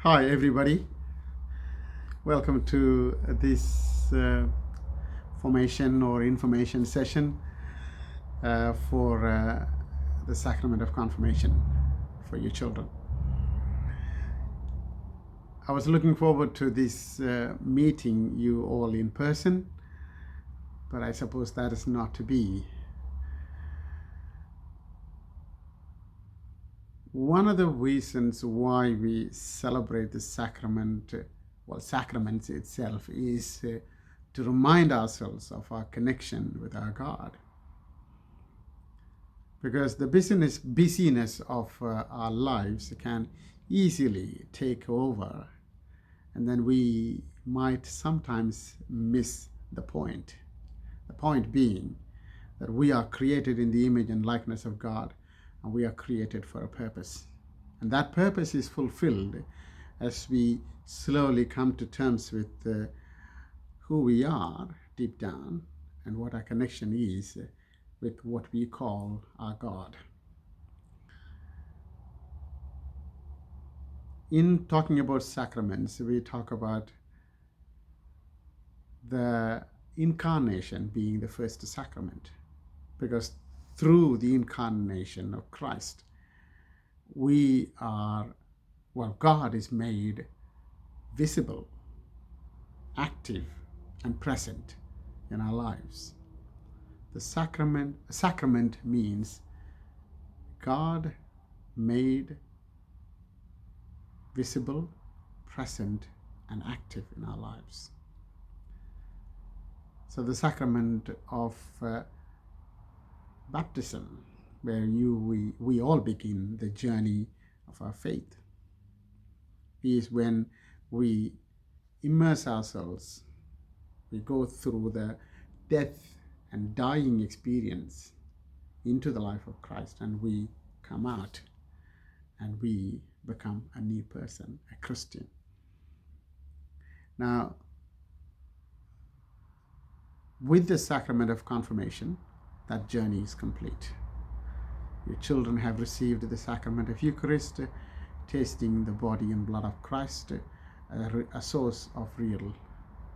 Hi, everybody. Welcome to this formation or information session for the Sacrament of Confirmation for your children. I was looking forward to this meeting you all in person, but I suppose that is not to be. One of the reasons why we celebrate the sacrament, sacraments itself, is to remind ourselves of our connection with our God. Because the busyness of our lives can easily take over, and then we might sometimes miss the point. The point being that we are created in the image and likeness of God, and we are created for a purpose. And that purpose is fulfilled as we slowly come to terms with who we are deep down and what our connection is with what we call our God. In talking about sacraments, we talk about the incarnation being the first sacrament, because through the incarnation of Christ, God is made visible, active, and present in our lives. The sacrament means God made visible, present, and active in our lives. So the sacrament of baptism, where we all begin the journey of our faith, is when we immerse ourselves, we go through the death and dying experience into the life of Christ, and we come out and we become a new person, a Christian. Now, with the sacrament of confirmation, that journey is complete. Your children have received the sacrament of Eucharist, tasting the body and blood of Christ, a source of real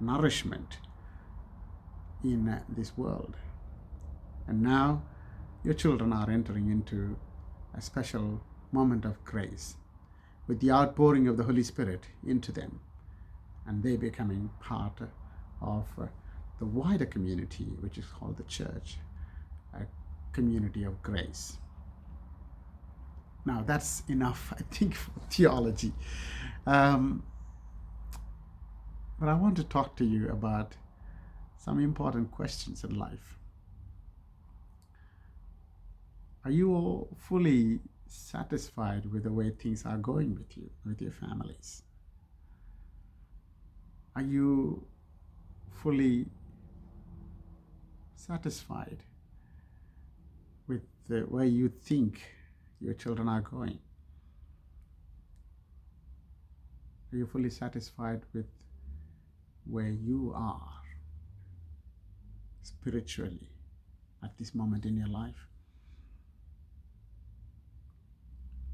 nourishment in this world. And now your children are entering into a special moment of grace with the outpouring of the Holy Spirit into them, and they becoming part of the wider community, which is called the church, a community of grace. Now, that's enough, I think, for theology. But I want to talk to you about some important questions in life. Are you all fully satisfied with the way things are going with you, with your families? Are you fully satisfied with the way you think your children are going? Are you fully satisfied with where you are spiritually at this moment in your life?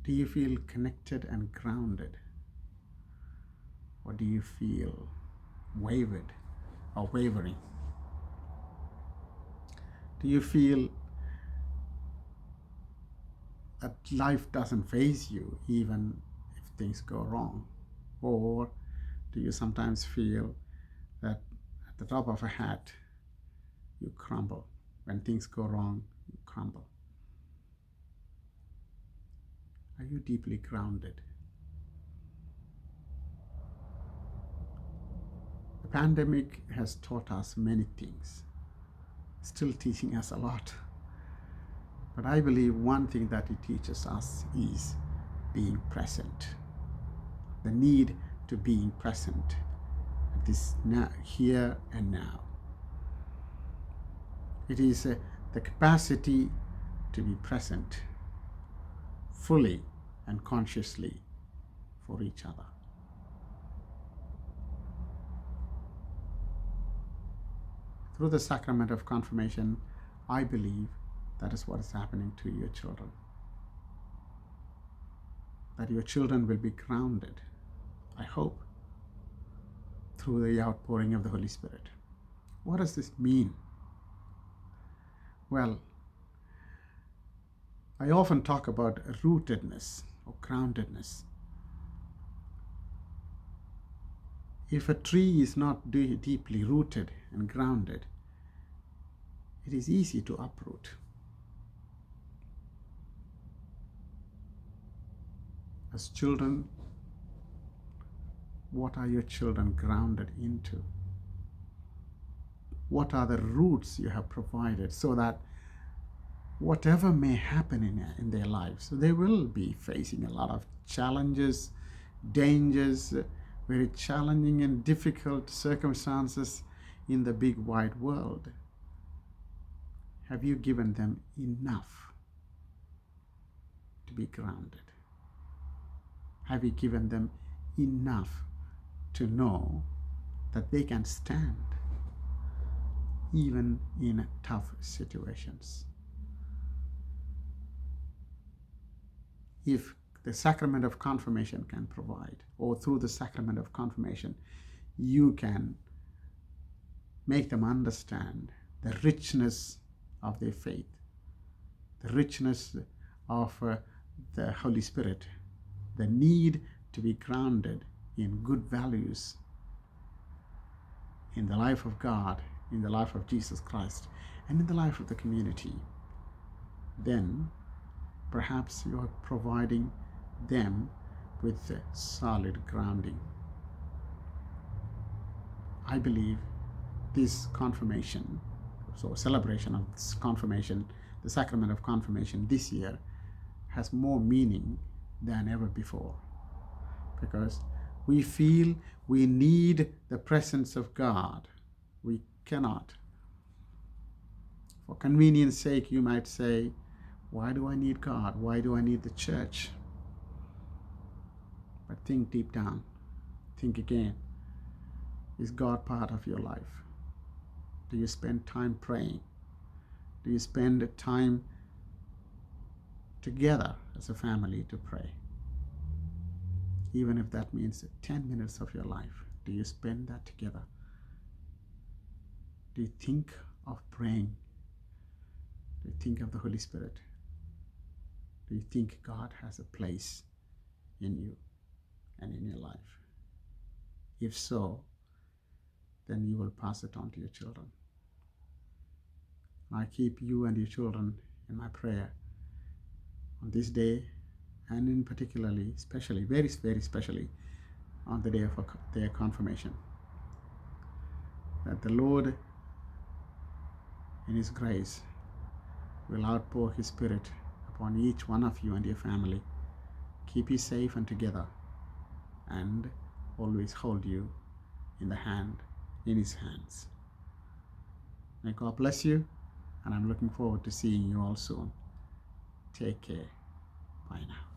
Do you feel connected and grounded? Or do you feel wavered or wavering? Do you feel that life doesn't faze you even if things go wrong? Or do you sometimes feel that at the drop of a hat you crumble? When things go wrong, you crumble. Are you deeply grounded? The pandemic has taught us many things, still teaching us a lot. But I believe one thing that it teaches us is being present. The need to being present at this here and now. It is the capacity to be present fully and consciously for each other. Through the sacrament of confirmation, I believe that is what is happening to your children. That your children will be grounded I hope, through the outpouring of the Holy Spirit. What does this mean? Well, I often talk about rootedness or groundedness. If a tree is not deeply rooted and grounded, it is easy to uproot. As children, what are your children grounded into? What are the roots you have provided so that whatever may happen in their lives, they will be facing a lot of challenges, dangers, very challenging and difficult circumstances in the big wide world. Have you given them enough to be grounded? Have you given them enough to know that they can stand even in tough situations? If the sacrament of confirmation can provide, or through the sacrament of confirmation, you can make them understand the richness of their faith, the richness of the Holy Spirit, the need to be grounded in good values in the life of God, in the life of Jesus Christ, and in the life of the community, then perhaps you are providing them with a solid grounding. I believe this confirmation, so celebration of this confirmation, the sacrament of confirmation this year, has more meaning than ever before, because we feel we need the presence of God. We cannot. For convenience sake, you might say, why do I need God? Why do I need the church? But think deep down. Think again. Is God part of your life? Do you spend time praying? Do you spend time together as a family to pray? Even if that means 10 minutes of your life, do you spend that together? Do you think of praying? Do you think of the Holy Spirit? Do you think God has a place in you and in your life? If so, then you will pass it on to your children. I keep you and your children in my prayer on this day, and in particularly, especially, very, very specially, on the day of their confirmation. That the Lord, in His grace, will outpour His Spirit upon each one of you and your family, keep you safe and together, and always hold you in His hands. May God bless you, and I'm looking forward to seeing you all soon. Take care. Bye now.